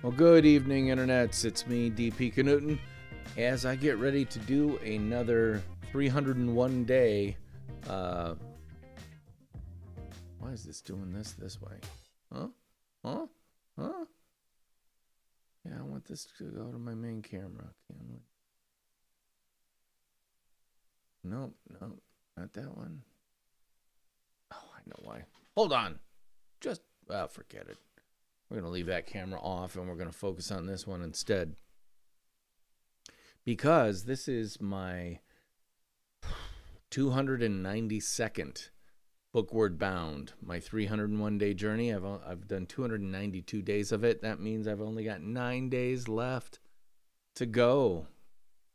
Well, good evening, internets. It's me, DP Knudten, as I get ready to do another 301 day. Why is this doing this way? Huh? Yeah, I want this to go to my main camera. Can we? Nope, not that one. Oh, I know why. Hold on. Just, forget it. We're going to leave that camera off and we're going to focus on this one instead. Because this is my 292nd BOOKWARD BOUND, my 301 day journey. I've done 292 days of it. That means I've only got 9 days left to go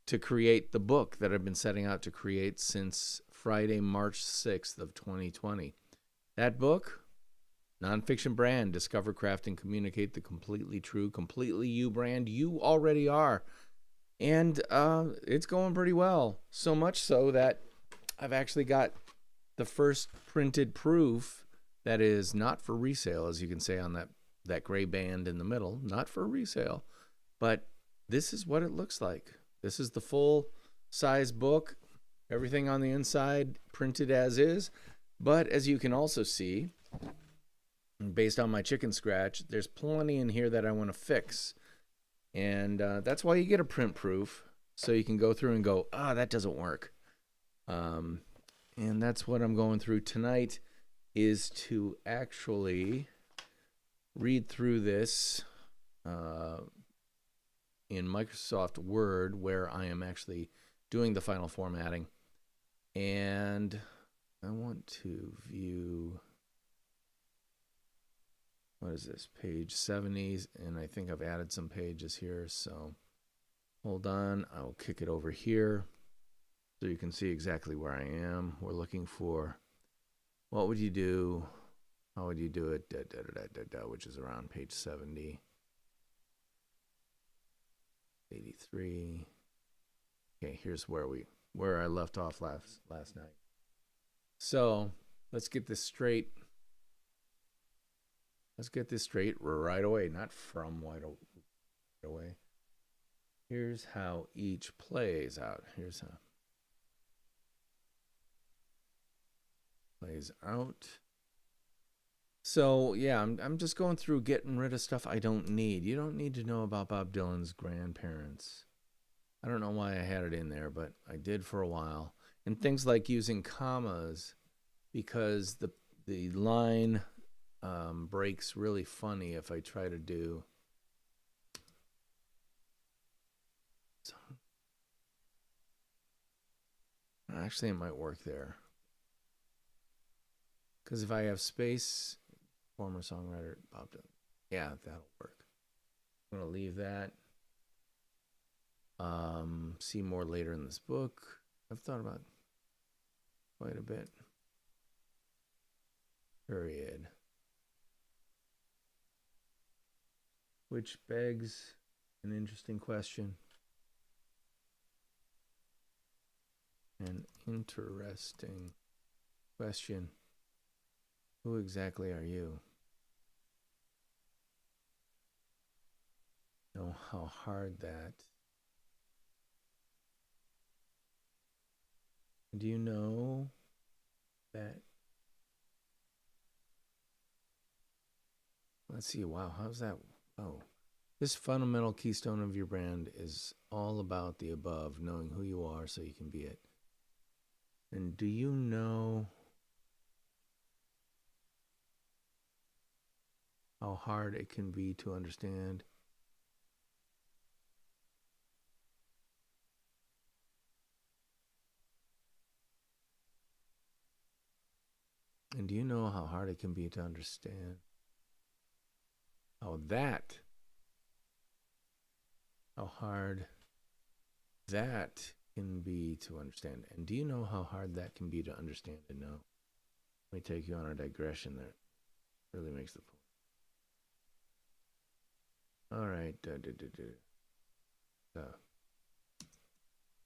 to create the book that I've been setting out to create since Friday, March 6th of 2020. That book, NONFICTION BRAND, Discover, Craft, and Communicate the Completely True, Completely You brand you already are. And it's going pretty well. So much so that I've actually got the first printed proof that is not for resale, as you can say on that gray band in the middle. Not for resale. But this is what it looks like. This is the full size book. Everything on the inside printed as is. But as you can also see, based on my chicken scratch, there's plenty in here that I want to fix. And that's why you get a print proof, so you can go through and go, that doesn't work. And that's what I'm going through tonight, is to actually read through this in Microsoft Word, where I am actually doing the final formatting. And I want to view, what is this, page 70, and I think I've added some pages here, so hold on, I'll kick it over here so you can see exactly where I am. We're looking for, what would you do, how would you do it, which is around page 70, 83. Okay, here's where I left off last night. So let's get this straight. Let's get this straight right away, not from right away. Here's how each plays out. Here's how plays out. So yeah, I'm just going through getting rid of stuff I don't need. You don't need to know about Bob Dylan's grandparents. I don't know why I had it in there, but I did for a while. And things like using commas, because the line breaks really funny if I try to do. Actually, it might work there. Because if I have space, former songwriter Bob Dylan. Yeah, that'll work. I'm going to leave that. See more later in this book. I've thought about quite a bit. Period. Which begs an interesting question. An interesting question. Who exactly are you? Know how hard that. Do you know that? Let's see. Wow, how's that? Oh, this fundamental keystone of your brand is all about the above, knowing who you are so you can be it. And do you know how hard it can be to understand? And do you know how hard it can be to understand how hard that can be to understand? And do you know how hard that can be to understand and know? Let me take you on a digression that really makes the point. All right.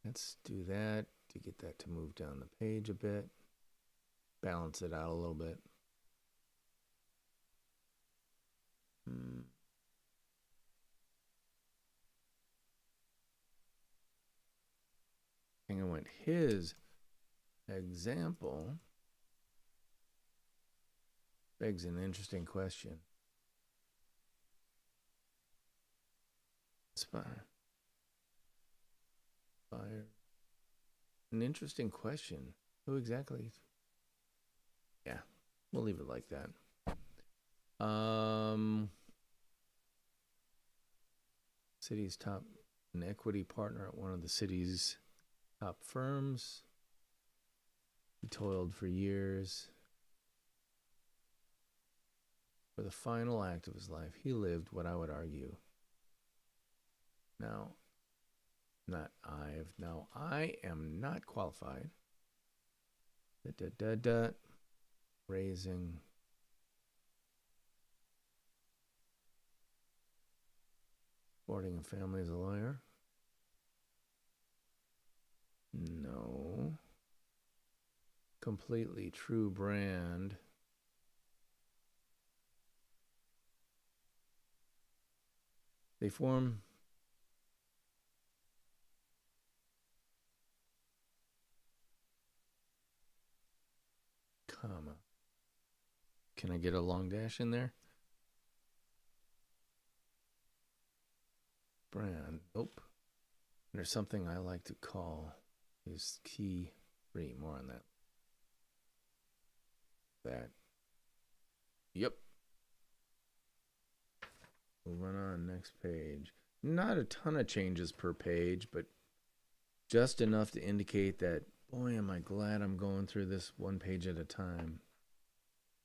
Let's do that to get that to move down the page a bit. Balance it out a little bit. think I went his example begs an interesting question. Inspire. An interesting question. Who exactly? Yeah, we'll leave it like that. City's top, an equity partner at one of the city's top firms. He toiled for years. For the final act of his life, he lived what I would argue. Now, I am not qualified. Raising. Supporting a family as a lawyer. No. Completely true brand. They form comma. Can I get a long dash in there? Brand. Nope. There's something I like to call is key three. More on that. Yep. Moving on, next page. Not a ton of changes per page, but just enough to indicate that, boy, am I glad I'm going through this one page at a time.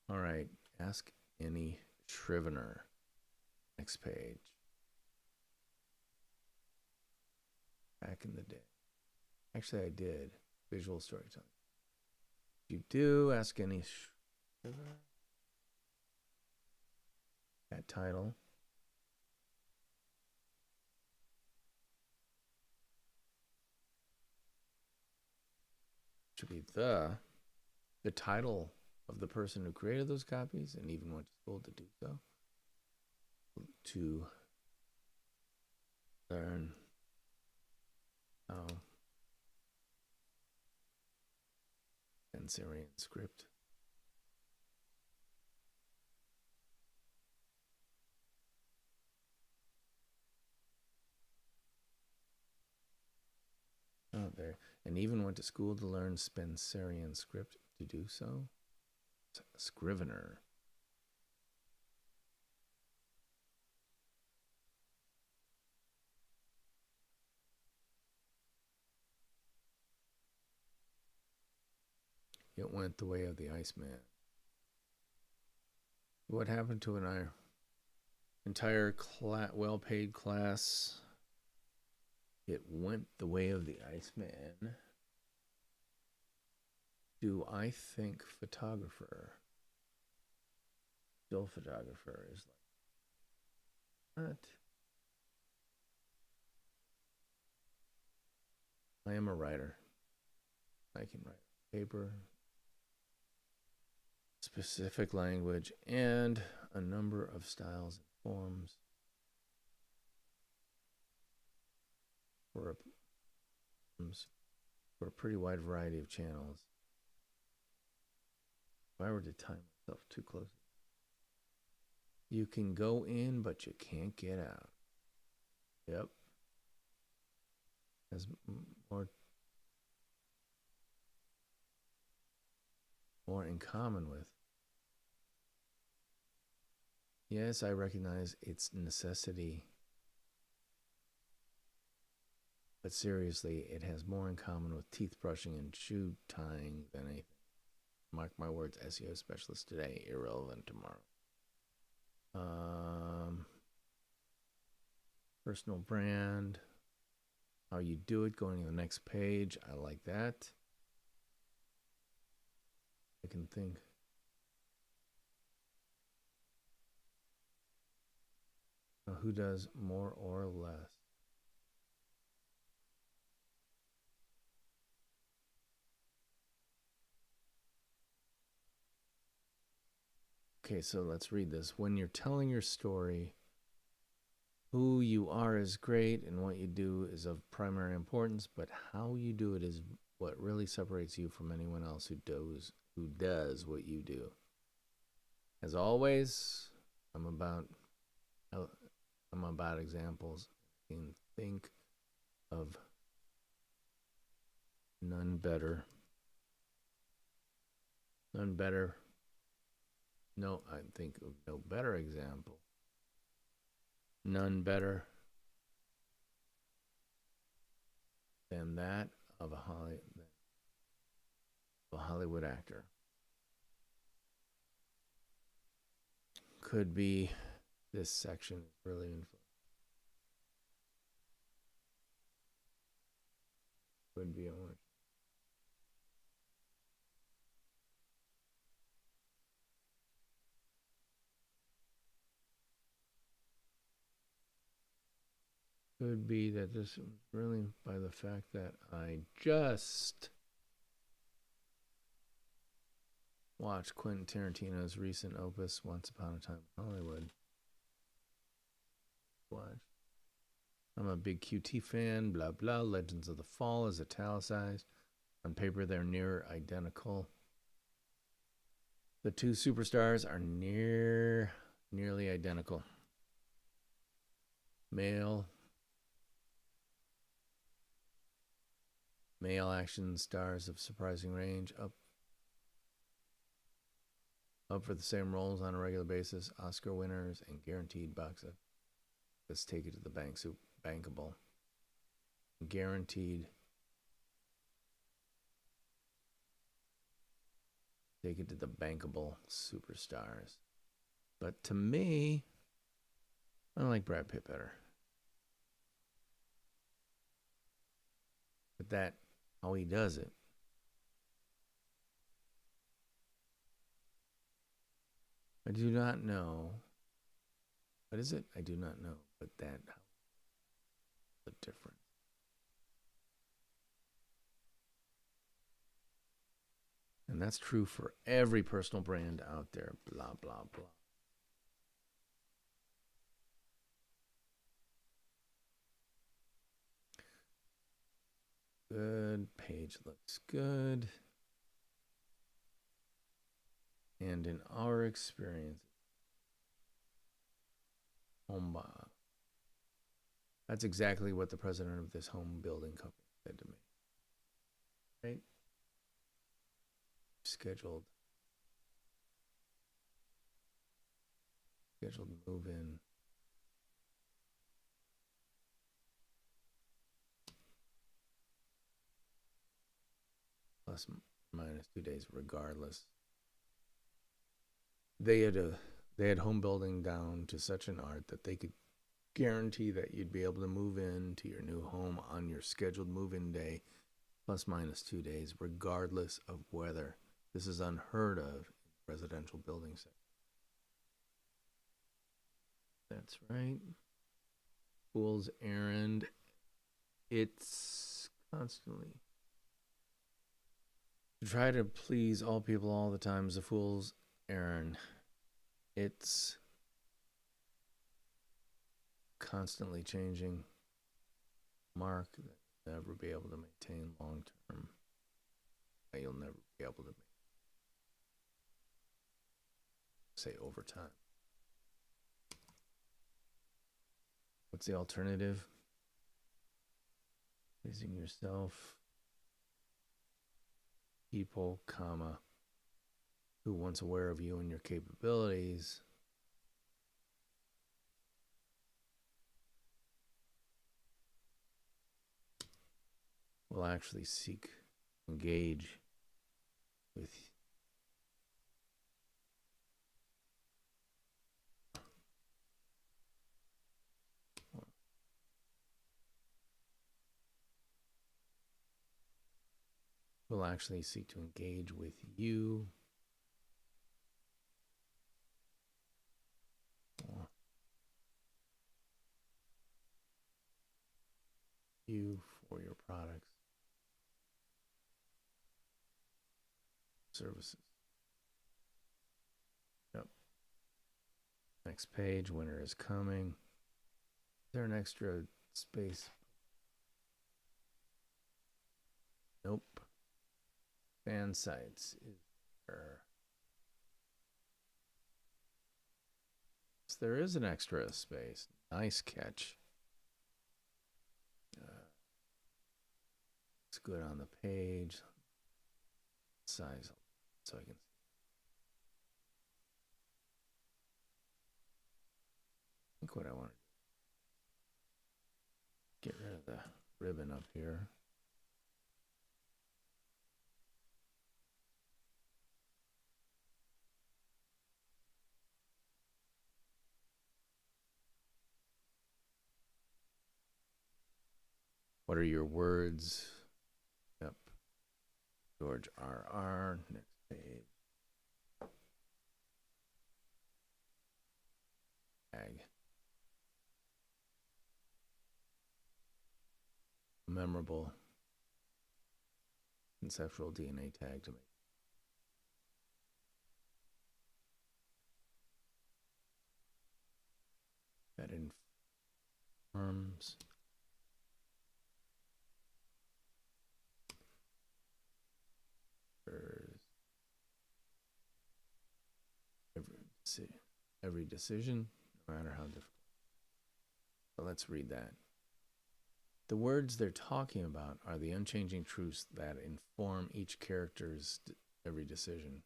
All right, ask any Scrivener. Next page. Back in the day. Actually, I did. Visual storytelling. You do ask any Scrivener. That title. Should be the title of the person who created those copies and even went to school to do so. To learn how and Syrian script. Oh, there. And even went to school to learn Spencerian script to do so. Scrivener. It went the way of the Iceman. What happened to an entire well-paid class? It went the way of the Iceman. Do I think photographer, still photographer, is like what? I am a writer. I can write paper, specific language, and a number of styles and forms for a pretty wide variety of channels. If I were to time myself too close, you can go in, but you can't get out. Yep. Has more in common with. Yes, I recognize its necessity. But seriously, it has more in common with teeth brushing and shoe tying than anything. Mark my words, SEO specialist today, irrelevant tomorrow. Personal brand. How you do it, going to the next page. I like that. I can think. Who does more or less? Okay, so let's read this. When you're telling your story, Who you are is great and what you do is of primary importance, but how you do it is what really separates you from anyone else who does what you do. As always, I'm about I'm about examples. You can think of none better. None better. No, I think of no better example. None better than that of a Hollywood actor. Could be this section is really influential. Could be orange. Could be that this was really by the fact that I just watched Quentin Tarantino's recent opus, Once Upon a Time in Hollywood. Watch. I'm a big QT fan, blah, blah. Legends of the Fall is italicized. On paper, they're near identical. The two superstars are nearly identical. Male action stars of surprising range, up for the same roles on a regular basis, Oscar winners and guaranteed box office. Let's take it to the bank. So bankable. Guaranteed. Take it to the bankable superstars. But to me, I like Brad Pitt better. But that, how he does it. I do not know. What is it? I do not know. But that, the difference. And that's true for every personal brand out there. Blah, blah, blah. Good. Page looks good. And in our experience, that's exactly what the president of this home building company said to me. Right? Scheduled move in. Plus minus 2 days, regardless. They had home building down to such an art that they could guarantee that you'd be able to move in to your new home on your scheduled move-in day, plus minus 2 days, regardless of weather. This is unheard of in residential building sector. That's right. Fool's errand. It's constantly to try to please all people all the time is a fool's errand. It's constantly changing mark that you'll never be able to maintain long term. That you'll never be able to say over time. What's the alternative? Pleasing yourself, people, comma, who once aware of you and your capabilities will actually seek, engage with will actually seek to engage with you for your products, services. Yep. Next page, winter is coming. there an extra space? Nope. Fan sites. Is there? Yes, there is an extra space. Nice catch. It's good on the page. Size so I can see. I think what I want to get rid of the ribbon up here. What are your words? Yep. George R.R. Next page. Tag. Memorable conceptual DNA tag to make. That informs every decision, no matter how difficult. So let's read that. The words they're talking about are the unchanging truths that inform each character's every decision.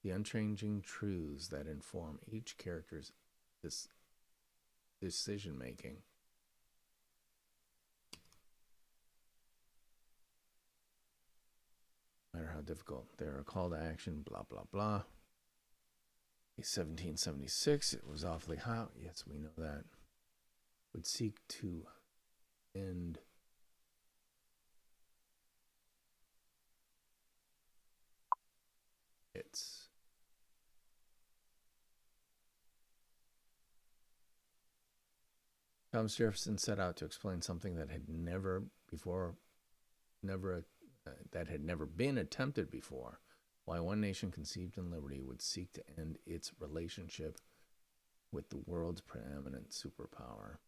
The unchanging truths that inform each character's decision making. No matter how difficult. They're a call to action, blah, blah, blah. 1776, it was awfully hot. Yes, we know that. Would seek to end its Thomas Jefferson set out to explain something that had never been attempted before. Why one nation conceived in liberty would seek to end its relationship with the world's preeminent superpower.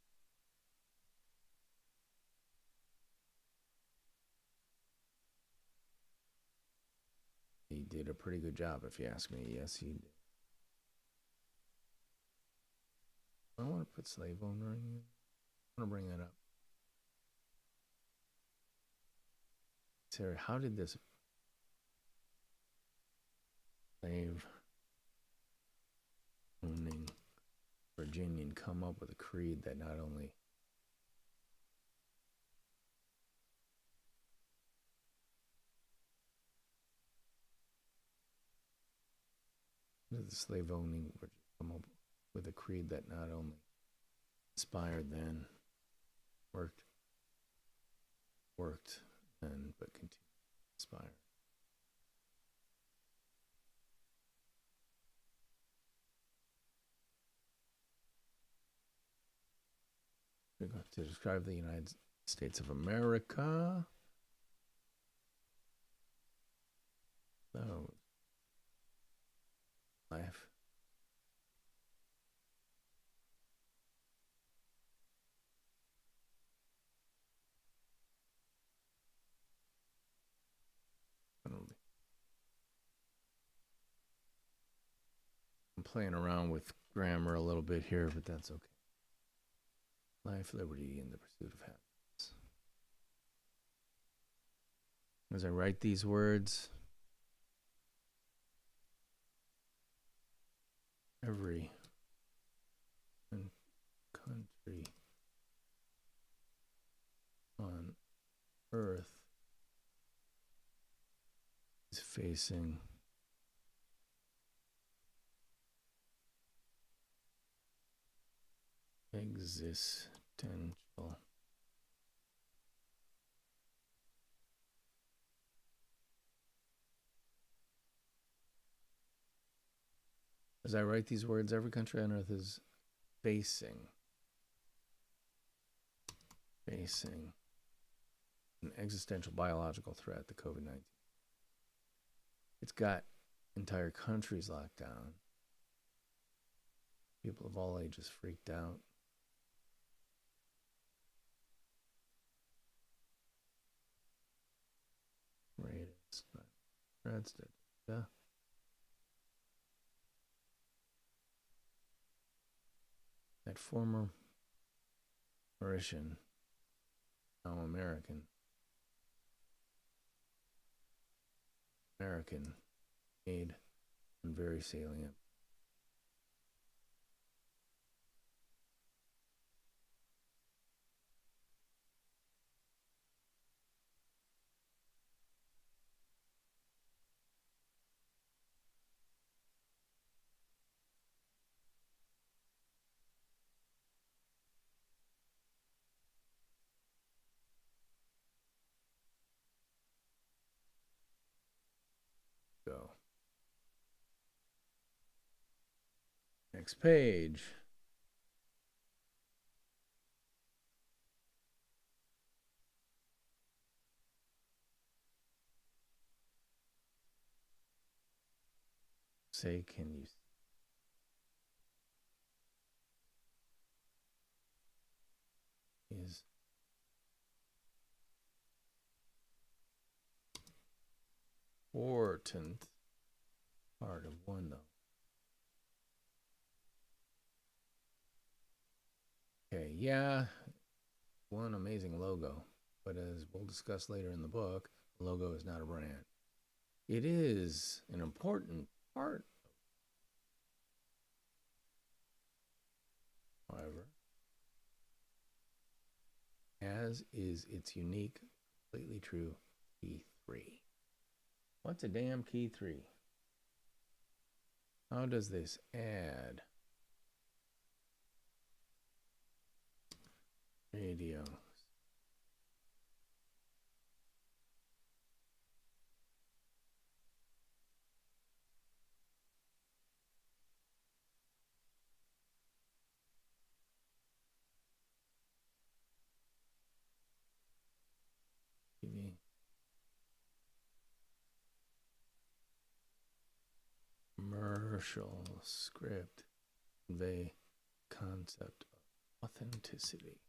He did a pretty good job, if you ask me. Yes, he did. I want to put slave owner in. I want to bring that up. Sarah, how did this slave owning Virginian come up with a creed that not only did the slave owning Virginian come up with a creed that not only inspired then, worked then, but continued to inspire? To describe the United States of America. So, life. I'm playing around with grammar a little bit here, but that's okay. Life, liberty, and the pursuit of happiness. As I write these words, every country on earth is facing existential as I write these words, every country on earth is facing an existential biological threat, the COVID-19. It's got entire countries locked down. People of all ages freaked out. Greatest. That's the. That former Mauritian, now American, made and very salient. Go. Next page. Say, can you is important part of one though. Okay, yeah, one amazing logo, but as we'll discuss later in the book, the logo is not a brand. It is an important part, however, as is its unique, completely true key 3. What's a damn key 3? How does this add radio? TV. Commercial script convey concept of authenticity.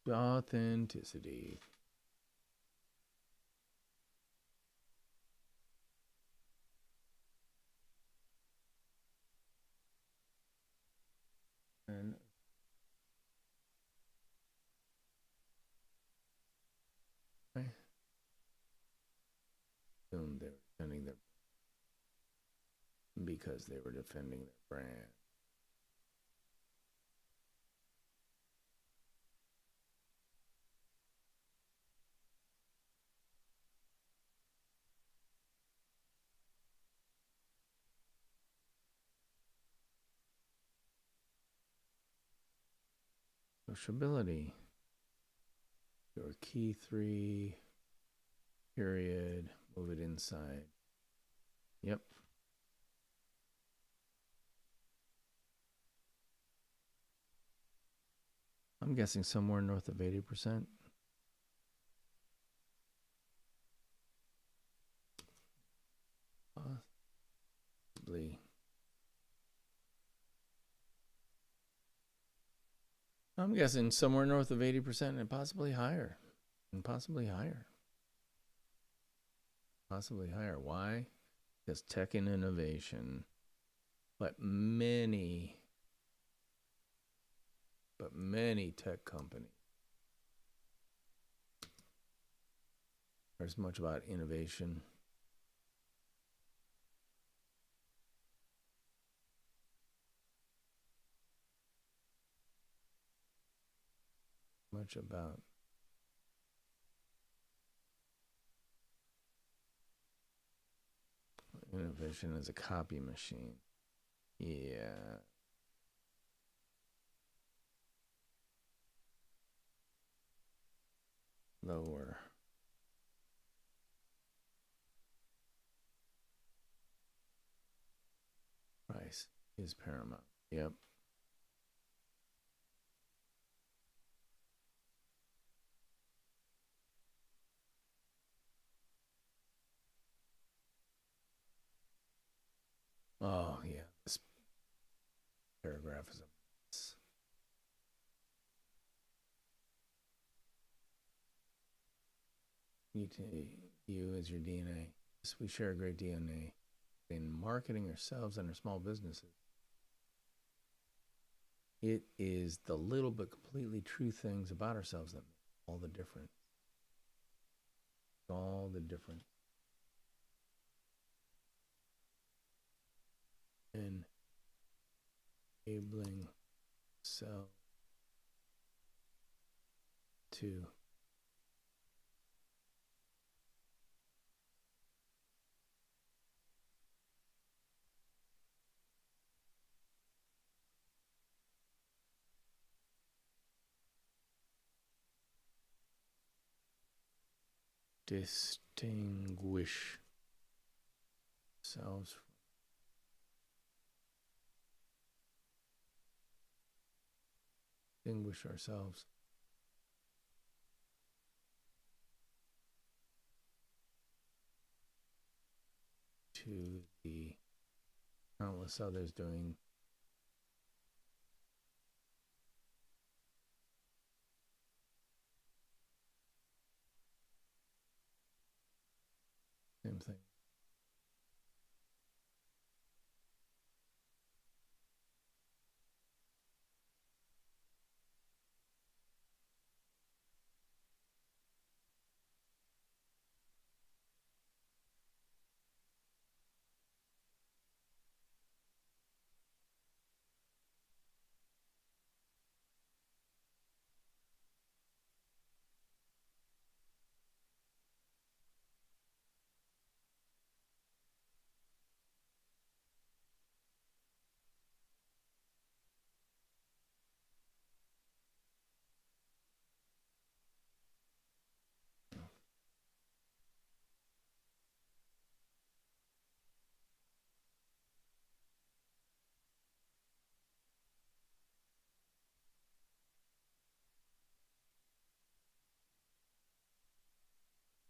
Authenticity. And I assume they were defending their because they were defending their brand. Sociability. Your key 3, period, move it inside. Yep. I'm guessing somewhere north of 80%. Possibly. I'm guessing somewhere north of 80% and possibly higher. And possibly higher. Possibly higher. Why? Because tech and innovation. But many tech companies are as much about innovation much about innovation as a copy machine. Yeah. Lower. Price is paramount. Yep. Oh, yeah. This paragraph is a mess. You as your DNA. Yes, we share a great DNA. In marketing ourselves and our small businesses, it is the little but completely true things about ourselves that make all the difference. All the difference. In enabling self to distinguish ourselves to the countless others doing the same thing.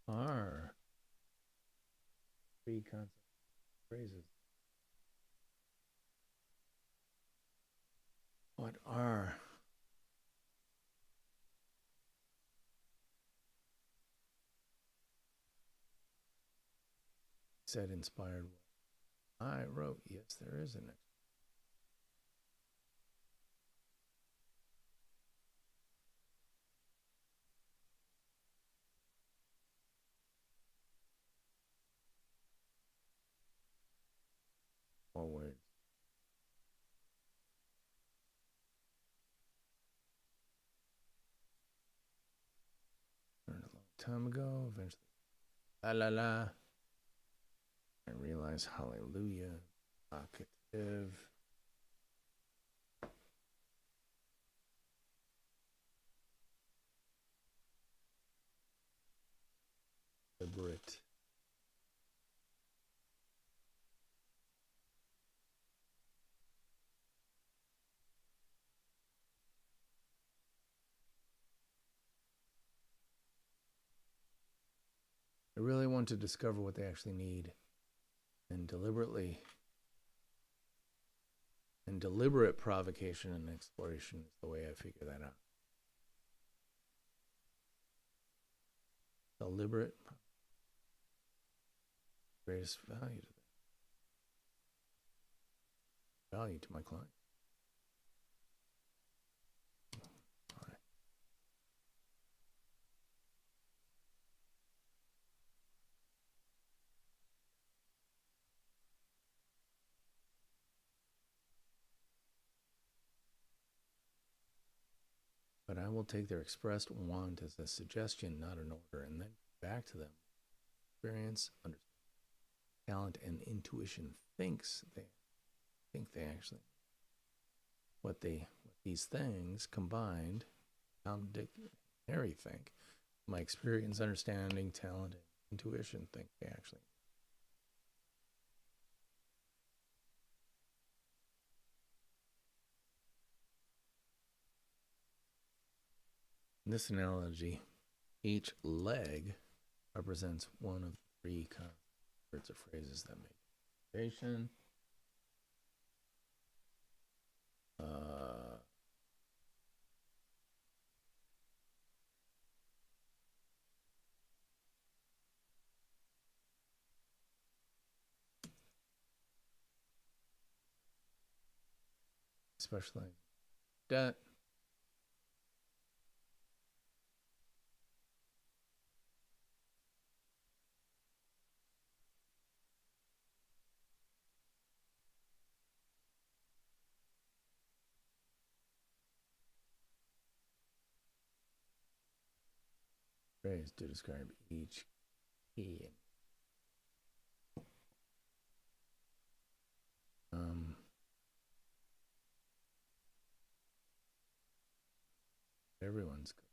Are three concept phrases. What are said inspired what I wrote? Yes, there is an next. More words. Learned a long time ago. Eventually, la la la. I realize hallelujah. Vocative. Deliberate. I really want to discover what they actually need, and deliberate provocation and exploration is the way I figure that out. Deliberate, greatest value to them. Value to my client. All right. But I will take their expressed want as a suggestion, not an order, and then back to them. Experience, understanding, talent, and intuition think they actually what these things combined, Dick, Harry think. My experience, understanding, talent, and intuition think they actually. In this analogy, each leg represents one of three words or phrases that make foundation. specializing in debt. Phrase to describe each key. Everyone's good.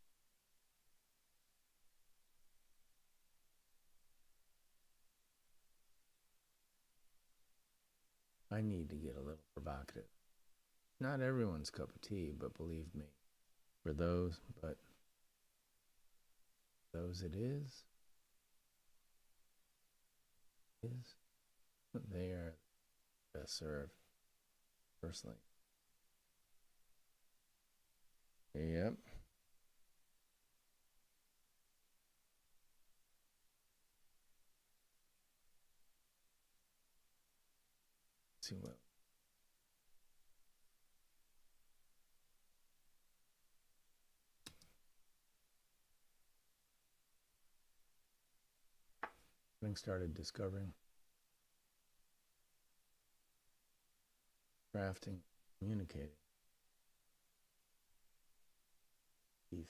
I need to get a little provocative. Not everyone's cup of tea, but believe me, for those it is, they are best served, personally. Yep. Let's see what. Having started discovering, crafting, communicating. E3.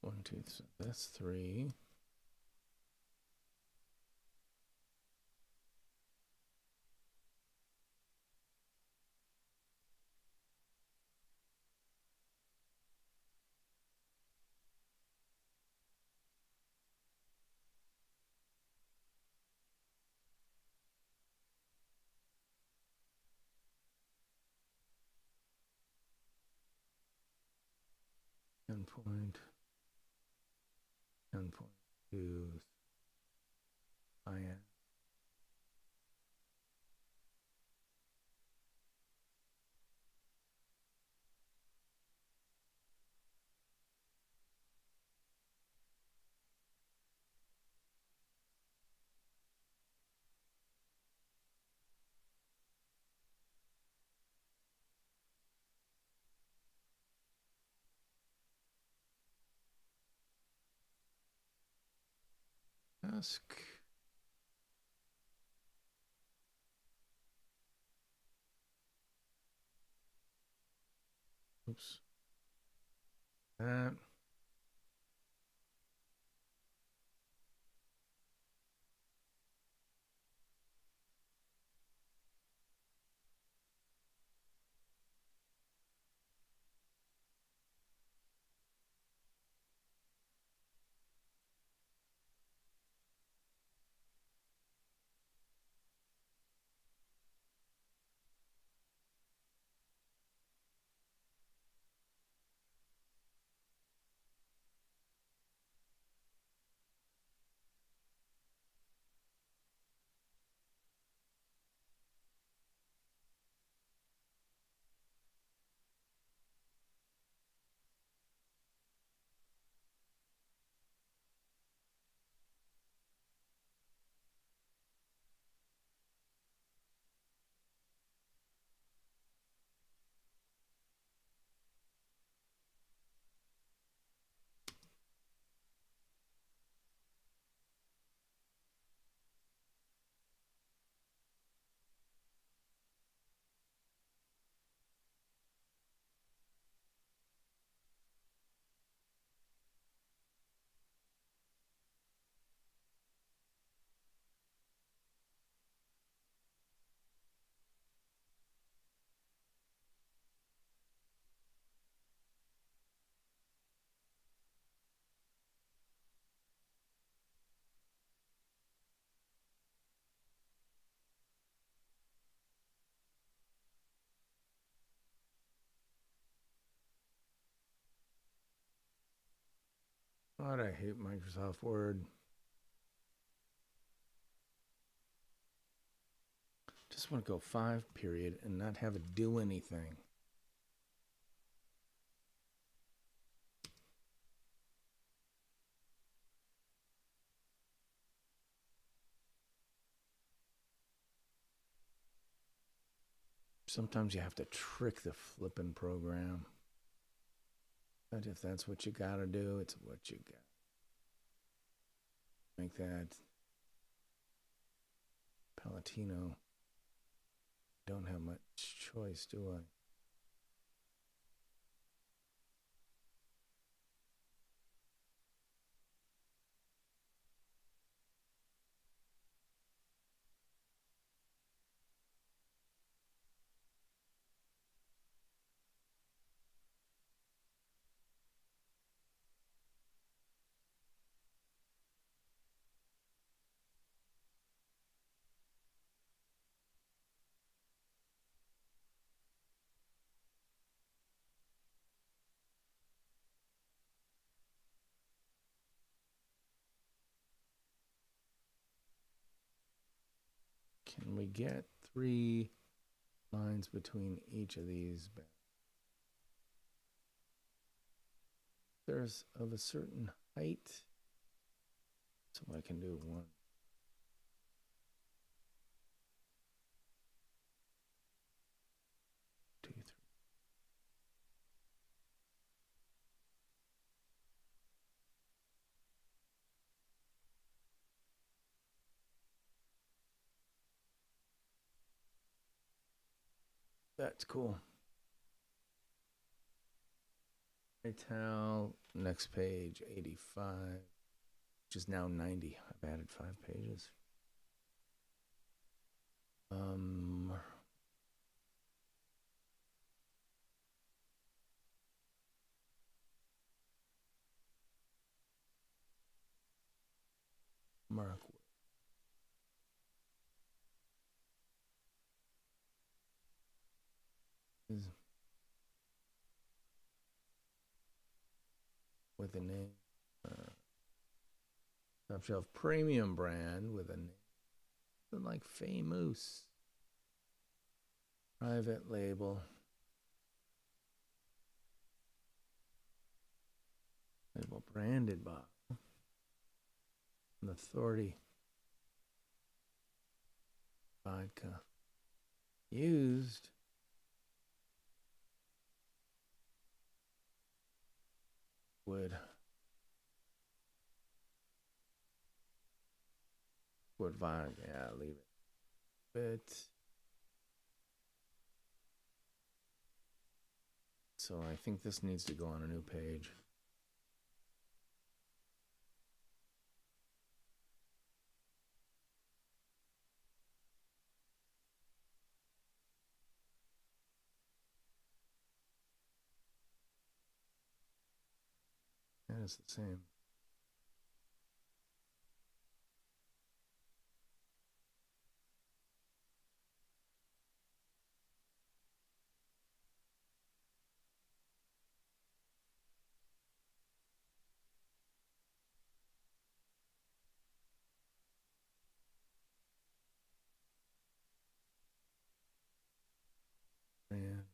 One, two, three. That's 3. Point. 10.2. I am. Ask. Oops. That. God, I hate Microsoft Word. Just want to go 5 period and not have it do anything. Sometimes you have to trick the flipping program. But if that's what you gotta do, it's what you got. Make that Palatino. Don't have much choice, do I? Can we get 3 lines between each of these? There's of a certain height, so I can do 1, 2, 3. That's cool. Retail, next page, 85, which is now 90. I've added 5 pages. Mark is with a name. Top shelf premium brand with a name like famous. Private label. Label branded by an authority. Vodka. Used. Wood vodka. Yeah, leave it. But so I think this needs to go on a new page. That is the same. Man.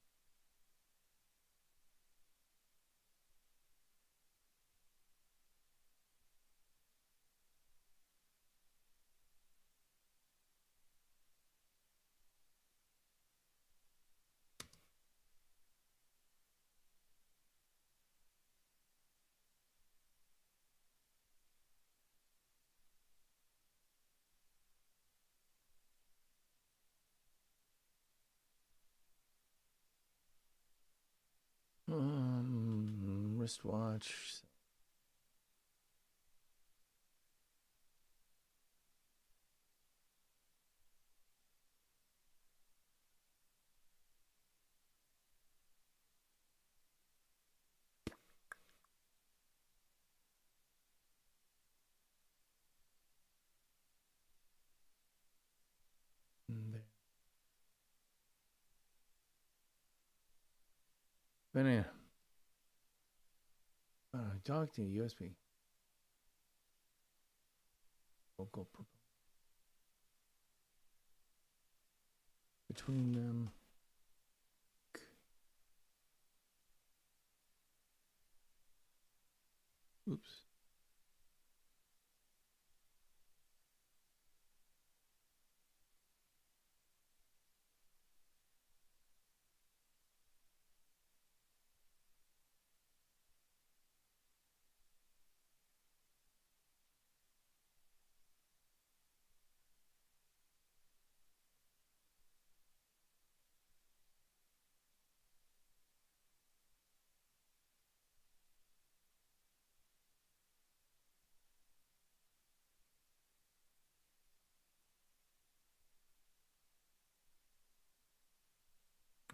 Wristwatch. There. Banana. Talk to you, USB. Local between them. Oops.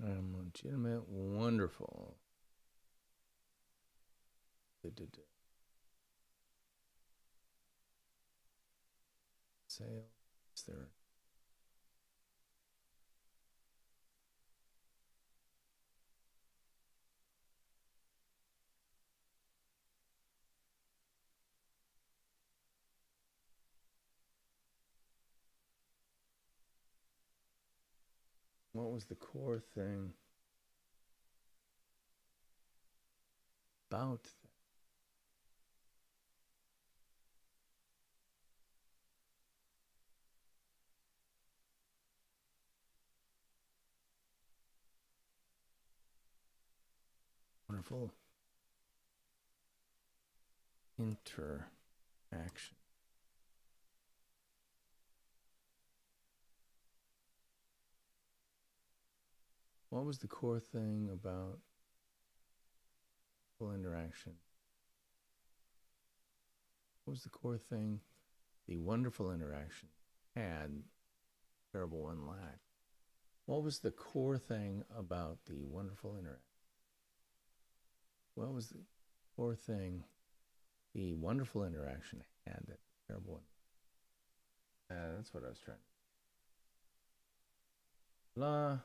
I'm legitimate, wonderful. Sales there. What was the core thing about that? Wonderful interaction. What was the core thing about full interaction? What was the core thing the wonderful interaction had, terrible one lacked? What was the core thing about the wonderful interaction? What was the core thing the wonderful interaction had that terrible one? That's what I was trying to.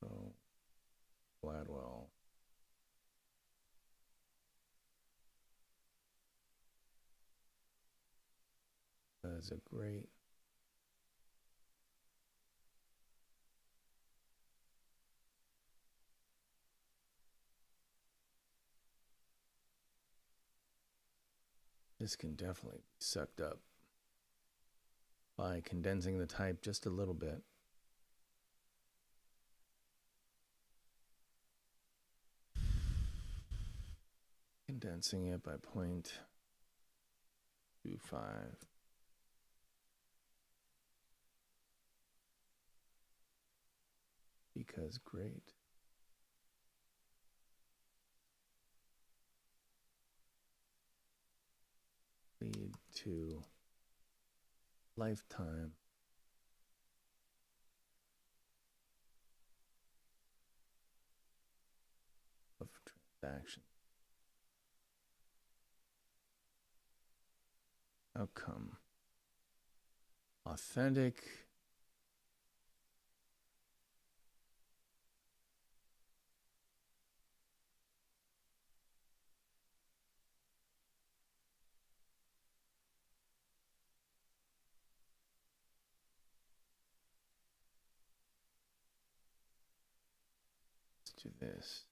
So, Gladwell. That's a great. This can definitely be sucked up by condensing the type just a little bit. Condensing it by 0.25. because great. Lead to lifetime of transaction. Outcome. Authentic. Let's do this.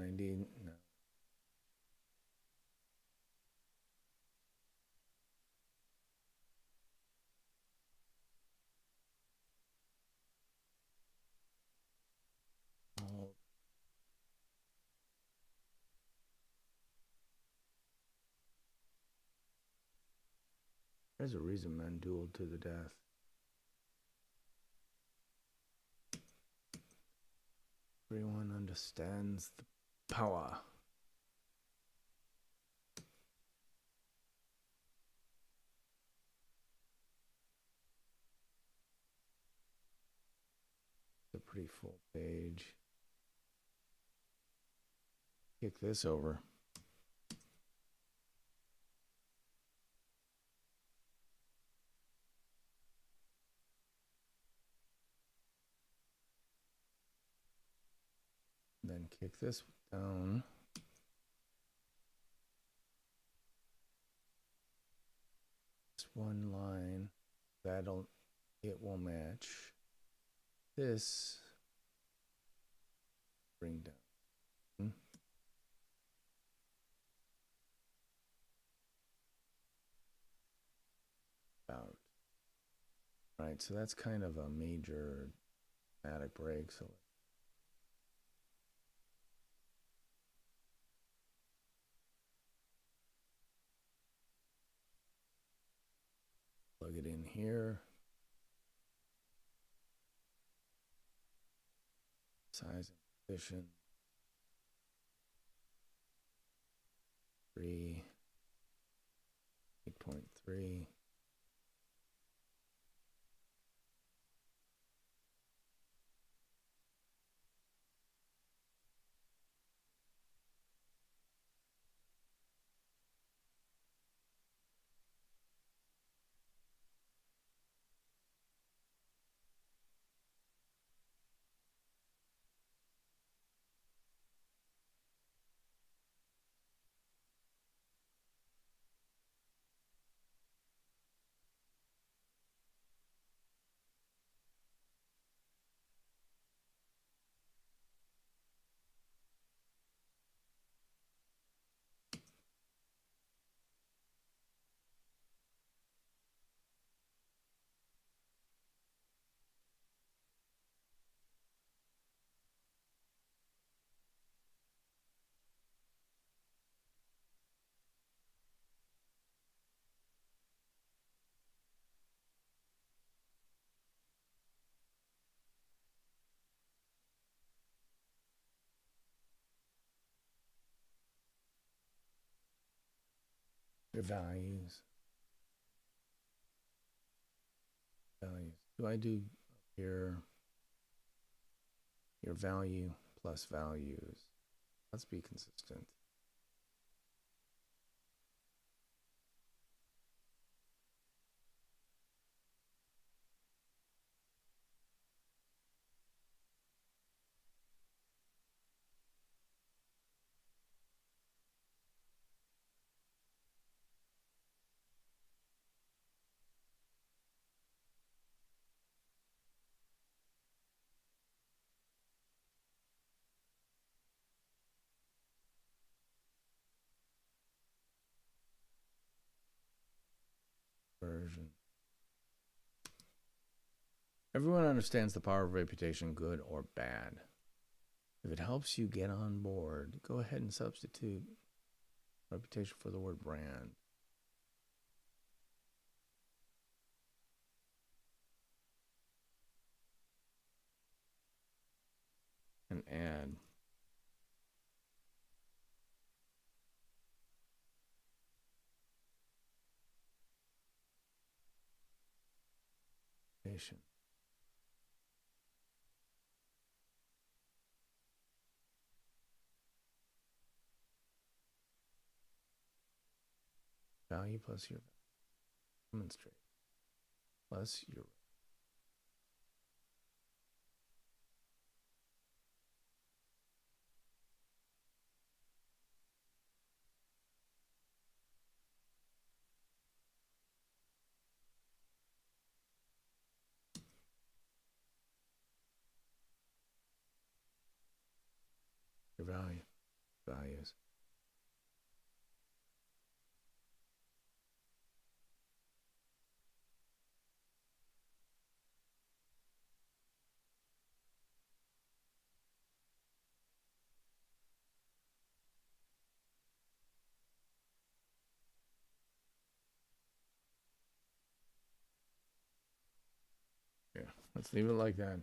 No. Oh. There's a reason men dueled to the death. Everyone understands the power. It's a pretty full page. Kick this over. Then kick this down. This one line, it will match. This, bring down. About. Right, so that's kind of a major dramatic break. So plug it in here. Size and position. 3, 8.3. Your values. Do I do your value plus values? Let's be consistent. Everyone understands the power of reputation, good or bad. If it helps you get on board, go ahead and substitute reputation for the word brand. And add. Patient. Value plus your demonstrate plus your values. Yeah, let's leave it like that.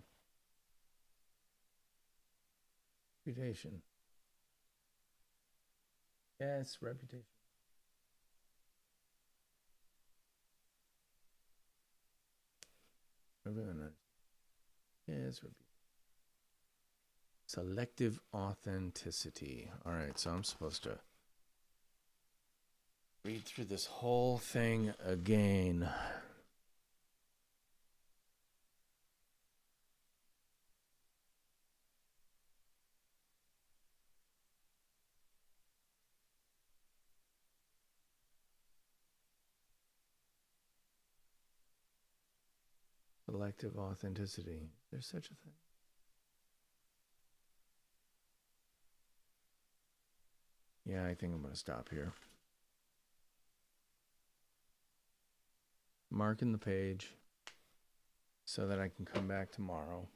Reputation. Yes, reputation. Everyone. Yes, reputation. Selective authenticity. All right, so I'm supposed to read through this whole thing again. Selective authenticity. There's such a thing. Yeah, I think I'm going to stop here. Marking the page so that I can come back tomorrow.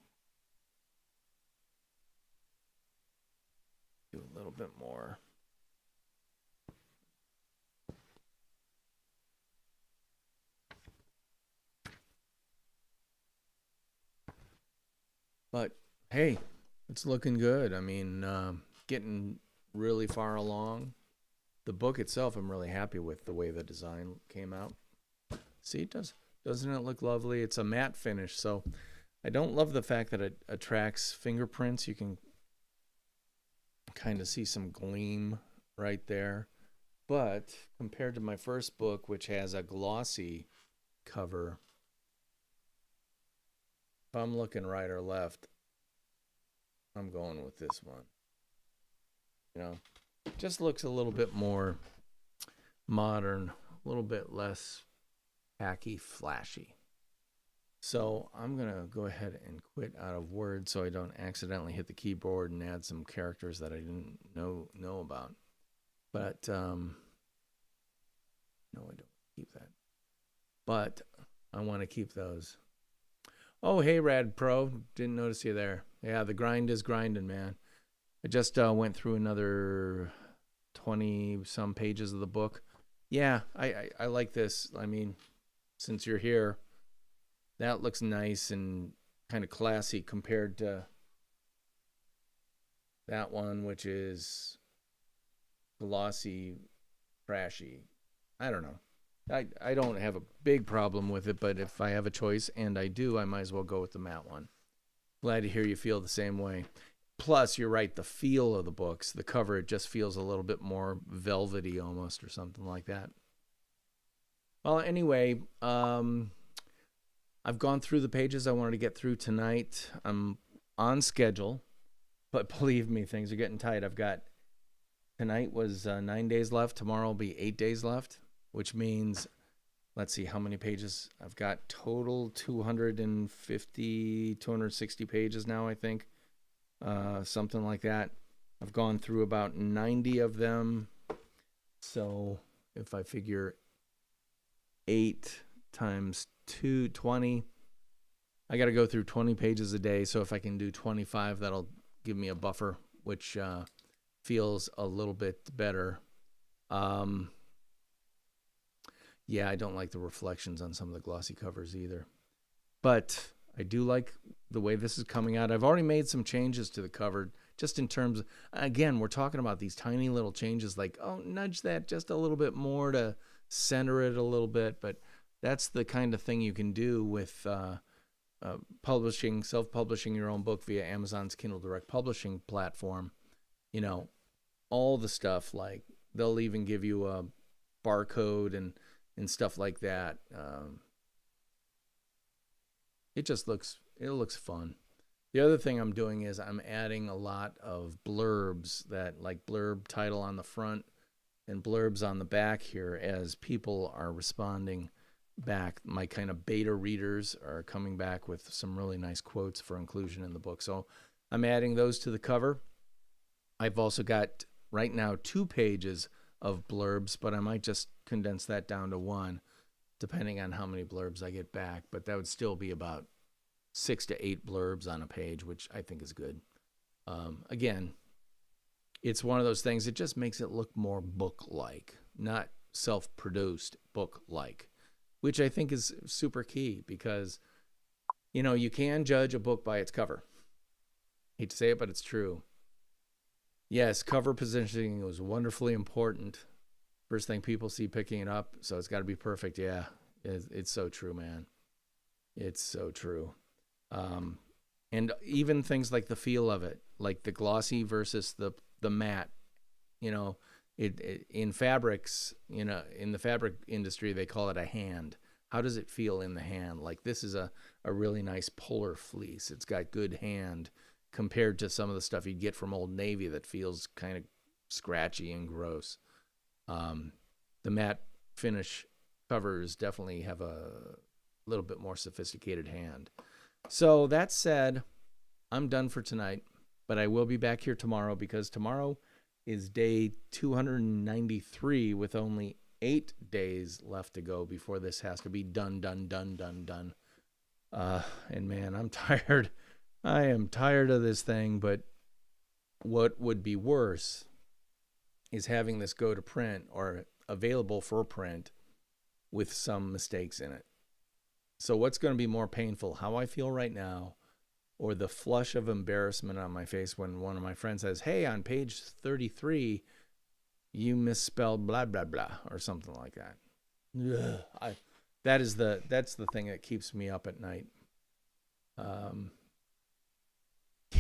Do a little bit more. But hey, it's looking good. I mean, getting really far along. The book itself, I'm really happy with the way the design came out. See, doesn't it look lovely? It's a matte finish, so I don't love the fact that it attracts fingerprints. You can kind of see some gleam right there. But compared to my first book, which has a glossy cover, if I'm looking right or left, I'm going with this one. You know, just looks a little bit more modern, a little bit less tacky, flashy. So I'm going to go ahead and quit out of Word so I don't accidentally hit the keyboard and add some characters that I didn't know about. But, no, I don't keep that. But I want to keep those. Oh, hey, Rad Pro. Didn't notice you there. Yeah, the grind is grinding, man. I just went through another 20-some pages of the book. Yeah, I like this. I mean, since you're here, that looks nice and kind of classy compared to that one, which is glossy, trashy. I don't know. I don't have a big problem with it, but if I have a choice, and I do, I might as well go with the matte one. Glad to hear you feel the same way. Plus, you're right, the feel of the books, the cover, it just feels a little bit more velvety almost or something like that. Well, anyway, I've gone through the pages I wanted to get through tonight. I'm on schedule, but believe me, things are getting tight. Tonight was 9 days left. Tomorrow will be 8 days left, which means, let's see how many pages. I've got total 250, 260 pages now, I think. Something like that. I've gone through about 90 of them. So if I figure 8 times 2, 20, I got to go through 20 pages a day. So if I can do 25, that'll give me a buffer, which feels a little bit better. Yeah, I don't like the reflections on some of the glossy covers either. But I do like the way this is coming out. I've already made some changes to the cover, just in terms of, again, we're talking about these tiny little changes like, oh, nudge that just a little bit more to center it a little bit. But that's the kind of thing you can do with self-publishing your own book via Amazon's Kindle Direct Publishing platform. You know, all the stuff, like they'll even give you a barcode and stuff like that. It looks fun. The other thing I'm doing is I'm adding a lot of blurbs, that like blurb title on the front and blurbs on the back here, as people are responding back. My kind of beta readers are coming back with some really nice quotes for inclusion in the book. So I'm adding those to the cover. I've also got right now 2 pages of blurbs, but I might just condense that down to 1, depending on how many blurbs I get back. But that would still be about 6 to 8 blurbs on a page, which I think is good. Again, it's one of those things, it just makes it look more book-like, not self-produced book-like, which I think is super key, because, you know, you can judge a book by its cover. Hate to say it, but it's true. Yes, cover positioning was wonderfully important. First thing people see picking it up, so it's got to be perfect. Yeah, it's so true, man. It's so true. And even things like the feel of it, like the glossy versus the matte. You know, in fabrics, you know, in the fabric industry, they call it a hand. How does it feel in the hand? Like, this is a really nice polar fleece. It's got good hand, compared to some of the stuff you'd get from Old Navy that feels kind of scratchy and gross. The matte finish covers definitely have a little bit more sophisticated hand. So that said, I'm done for tonight, but I will be back here tomorrow, because tomorrow is day 293 with only 8 days left to go before this has to be done. And man, I'm tired. I am tired of this thing, but what would be worse is having this go to print or available for print with some mistakes in it. So what's going to be more painful, how I feel right now, or the flush of embarrassment on my face when one of my friends says, hey, on page 33, you misspelled blah, blah, blah, or something like that. That's the thing that keeps me up at night.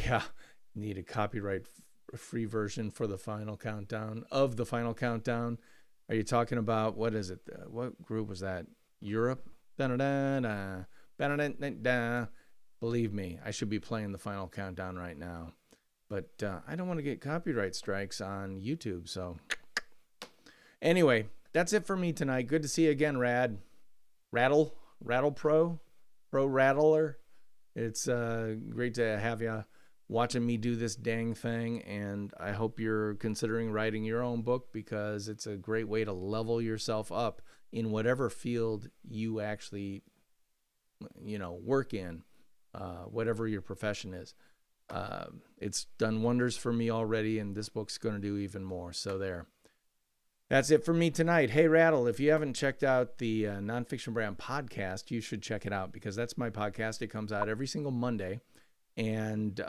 Yeah, need a copyright free version for the final countdown of the final countdown. Are you talking about, what is it? What group was that? Europe? Da-da-da-da, da-da-da-da-da. Believe me, I should be playing the final countdown right now. But I don't want to get copyright strikes on YouTube. So anyway, that's it for me tonight. Good to see you again, Rattle Pro Rattler. It's great to have you watching me do this dang thing, and I hope you're considering writing your own book, because it's a great way to level yourself up in whatever field you actually, work in, whatever your profession is. It's done wonders for me already, and this book's going to do even more. So there. That's it for me tonight. Hey, Rattle, if you haven't checked out the Nonfiction Brand podcast, you should check it out, because that's my podcast. It comes out every single Monday. And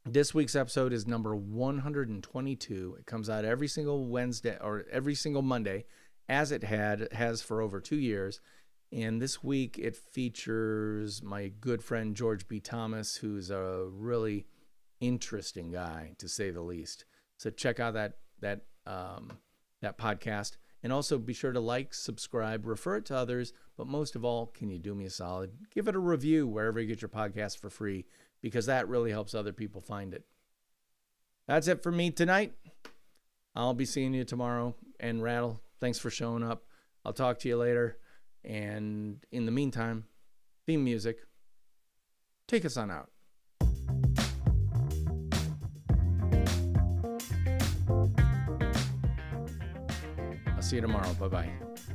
this week's episode is number 122. It comes out every single Wednesday, or every single Monday, as it has for over 2 years. And this week it features my good friend George B. Thomas, who's a really interesting guy, to say the least. So check out that podcast, and also be sure to like, subscribe, refer it to others. But most of all, can you do me a solid? Give it a review wherever you get your podcast for free, because that really helps other people find it. That's it for me tonight. I'll be seeing you tomorrow. And Rattle, thanks for showing up. I'll talk to you later. And in the meantime, theme music. Take us on out. I'll see you tomorrow. Bye-bye.